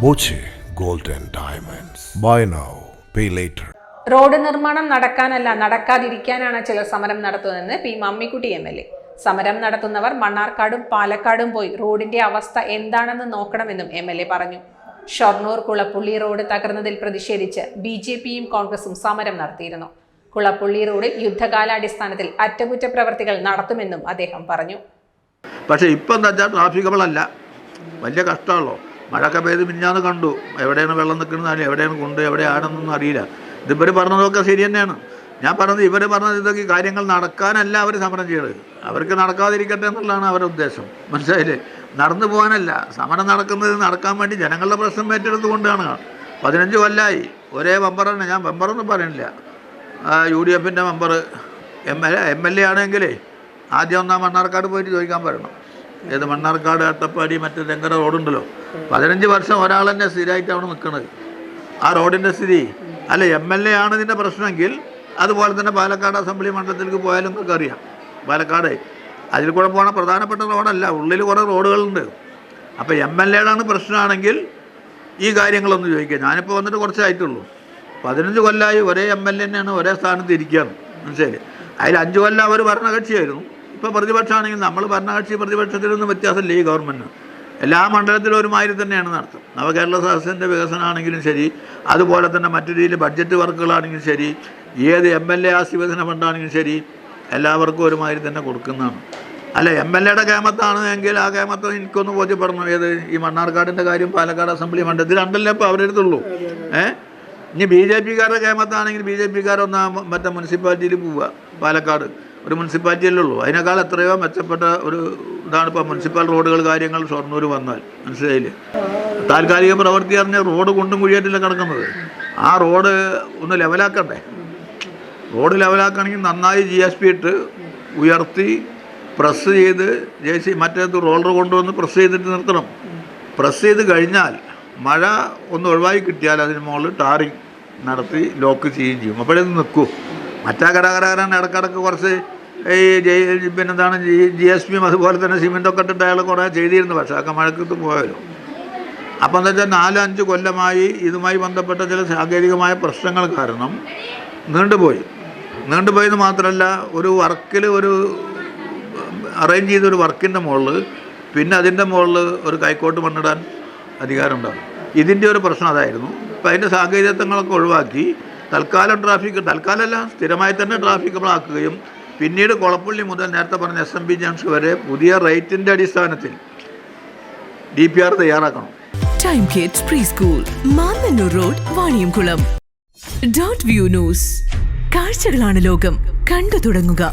Boche gold and diamonds. Buy now pay later. Road നിർമ്മാണം നടക്കാനല്ല നടക്കാതിരിക്കാനാണ് ചിലർ സമരം നടത്തുന്നതെന്ന് പി മമ്മിക്കുട്ടി MLA. സമരം നടത്തുന്നവർ മണ്ണാർക്കാടും പാലക്കാടും പോയി റോഡിന്റെ അവസ്ഥ എന്താണെന്ന് നോക്കണമെന്നും MLA പറഞ്ഞു. ഷൊർണൂർ കുളപ്പുള്ളി റോഡ് തകർന്നതിൽ പ്രതിഷേധിച്ച് BJPയും കോൺഗ്രസും സമരം നടത്തിയിരുന്നു. കുളപ്പുള്ളി റോഡിൽ യുദ്ധകാലാടിസ്ഥാനത്തിൽ അറ്റകുറ്റപ്രവർത്തികൾ നടത്തുമെന്നും അദ്ദേഹം പറഞ്ഞു. പക്ഷേ ഇപ്പം എന്താ വെച്ചാൽ ട്രാഫിക്കബിൾ അല്ല, വലിയ കഷ്ടമാണല്ലോ. മഴയൊക്കെ പെയ്ത് മിഞ്ഞാന്ന് കണ്ടു, എവിടെയാണ് വെള്ളം നിൽക്കുന്നത്, എവിടെയാണ് എവിടെയാണെന്നൊന്നും അറിയില്ല. ഇതിവർ പറഞ്ഞതൊക്കെ ശരി തന്നെയാണ്. ഞാൻ പറഞ്ഞത് ഇവർ പറഞ്ഞത് ഇതൊക്കെ കാര്യങ്ങൾ നടക്കാനല്ല അവർ സമരം ചെയ്തത്, അവർക്ക് നടക്കാതിരിക്കട്ടെ എന്നുള്ളതാണ് അവരുടെ ഉദ്ദേശം. മനസ്സിലായില്ലേ? നടന്നു പോകാനല്ല സമരം നടക്കുന്നത്, നടക്കാൻ വേണ്ടി ജനങ്ങളുടെ പ്രശ്നം ഏറ്റെടുത്തുകൊണ്ടാണ്. 15 കൊല്ലമായി ഒരേ മെമ്പറാണ്. ഞാൻ മെമ്പറൊന്നും പറയുന്നില്ല, UDFൻ്റെ മെമ്പർ MLA ആണെങ്കിലേ ആദ്യം ഒന്നാം മണ്ണാർക്കാട് പോയിട്ട് ചോദിക്കാൻ പറയണം. ഏത് മണ്ണാർക്കാട്, അട്ടപ്പാടി, മറ്റേ തെങ്കര റോഡുണ്ടല്ലോ, 15 വർഷം ഒരാൾ തന്നെ സ്ഥിരമായിട്ട് അവിടെ നിൽക്കുന്നത്. ആ റോഡിൻ്റെ സ്ഥിതി അല്ല, MLA ആണ് ഇതിൻ്റെ പ്രശ്നമെങ്കിൽ അതുപോലെ തന്നെ പാലക്കാട് അസംബ്ലി മണ്ഡലത്തിലേക്ക് പോയാലും നിങ്ങൾക്ക് അറിയാം. പാലക്കാട് അതിൽ കൂടെ പോകണ പ്രധാനപ്പെട്ട റോഡല്ല, ഉള്ളിൽ കുറേ റോഡുകളുണ്ട്. അപ്പോൾ MLA പ്രശ്നമാണെങ്കിൽ ഈ കാര്യങ്ങളൊന്നും ചോദിക്കുക. ഞാനിപ്പോൾ വന്നിട്ട് കുറച്ചായിട്ടുള്ളൂ. 15 കൊല്ലമായി ഒരേ MLA തന്നെയാണ് ഒരേ സ്ഥാനത്ത് ഇരിക്കുകയാണ്. മനസ്സിലായി? അതിൽ 5 കൊല്ലം അവർ ഭരണകക്ഷിയായിരുന്നു. ഇപ്പോൾ പ്രതിപക്ഷമാണെങ്കിൽ നമ്മൾ ഭരണകക്ഷി പ്രതിപക്ഷത്തിലൊന്നും വ്യത്യാസമില്ല. ഈ ഗവൺമെൻറ് എല്ലാ മണ്ഡലത്തിലും ഒരുമാതിരി തന്നെയാണ് നടത്തും. നവകേരള സദസ്സിൻ്റെ വികസനമാണെങ്കിലും ശരി, അതുപോലെ തന്നെ മറ്റു രീതിയിൽ ബഡ്ജറ്റ് വർക്കുകളാണെങ്കിലും ശരി, ഏത് MLA ആസ്തി വികസന ഫണ്ടാണെങ്കിലും ശരി, എല്ലാവർക്കും ഒരുമാതിരി തന്നെ കൊടുക്കുന്നതാണ്. അല്ല, MLAയുടെ കേമത്താണ് എങ്കിൽ ആ കേമത്ത് എനിക്കൊന്ന് ബോധ്യപ്പെടണം. ഏത് ഈ മണ്ണാർക്കാടിൻ്റെ കാര്യം പാലക്കാട് അസംബ്ലി മണ്ഡലത്തിൽ രണ്ടല്ലേ ഇപ്പോൾ അവരുടെ അടുത്തുള്ളൂ. ഇനി BJPക്കാരുടെ കേമത്താണെങ്കിൽ BJPക്കാരൊന്ന് മറ്റേ മുനിസിപ്പാലിറ്റിയിൽ പോവുക. പാലക്കാട് ഒരു മുനിസിപ്പാലിറ്റിയല്ലേ ഉള്ളൂ, അതിനേക്കാൾ എത്രയോ മെച്ചപ്പെട്ട ഒരു ഇതാണ് ഇപ്പോൾ മുനിസിപ്പൽ റോഡുകൾ കാര്യങ്ങൾ ഷൊർണൂർ വന്നാൽ. മനസ്സിലായില്ലേ? താൽക്കാലിക പ്രവൃത്തി പറഞ്ഞാൽ റോഡ് കുണ്ടും കുഴിയായിട്ടല്ല കിടക്കുന്നത്. ആ റോഡ് ഒന്ന് ലെവലാക്കണ്ടേ? റോഡ് ലെവലാക്കണമെങ്കിൽ നന്നായി GSP ഇട്ട് ഉയർത്തി പ്രസ് ചെയ്ത് മറ്റേത് റോളർ കൊണ്ടുവന്ന് പ്രസ് ചെയ്തിട്ട് നിർത്തണം. പ്രസ് ചെയ്ത് കഴിഞ്ഞാൽ മഴ ഒന്ന് ഒഴിവായി കിട്ടിയാൽ അതിന് മുകളിൽ ടാറിങ് നടത്തി ലോക്ക് ചെയ്യുകയും ചെയ്യും. അപ്പോഴത് നിൽക്കും. മറ്റാ കരാകാരൻ ഇടക്കിടക്ക് കുറച്ച് ഈ പിന്നെന്താണ് GSPയും അതുപോലെ തന്നെ സിമെൻറ്റൊക്കെ ഇട്ടിട്ട് അയാൾ കുറേ ചെയ്തിരുന്നു. പക്ഷേ അതൊക്കെ മഴക്കത്ത് പോയാലോ. അപ്പോൾ എന്താ വെച്ചാൽ 4-5 കൊല്ലമായി ഇതുമായി ബന്ധപ്പെട്ട ചില സാങ്കേതികമായ പ്രശ്നങ്ങൾ കാരണം നീണ്ടുപോയെന്ന് മാത്രമല്ല, ഒരു വർക്കിൽ ഒരു അറേഞ്ച് ചെയ്തൊരു വർക്കിൻ്റെ മുകളിൽ പിന്നെ അതിൻ്റെ മുകളിൽ ഒരു കൈക്കോട്ട് മണ്ണിടാൻ അധികാരമുണ്ടാകും. ഇതിൻ്റെ ഒരു പ്രശ്നം അതായിരുന്നു. അപ്പോൾ അതിൻ്റെ സാങ്കേതികത്വങ്ങളൊക്കെ ഒഴിവാക്കി തൽക്കാലമല്ല സ്ഥിരമായി തന്നെ ട്രാഫിക്കബിൾ ആക്കുകയും പിന്നീട് കുളപ്പള്ളി മുതൽ നേരത്തെ പറഞ്ഞ SMB ജംഗ്ഷൻ വരെ പുതിയ റേറ്റിൻ്റെ അടിസ്ഥാനത്തിൽ DPR തയ്യാറാക്കണം. Time kids pre school, Mannannur road, Vaniyamkulam. .view news. കാഴ്ചകളാണ് ലോകം, കണ്ടു തുടങ്ങുക.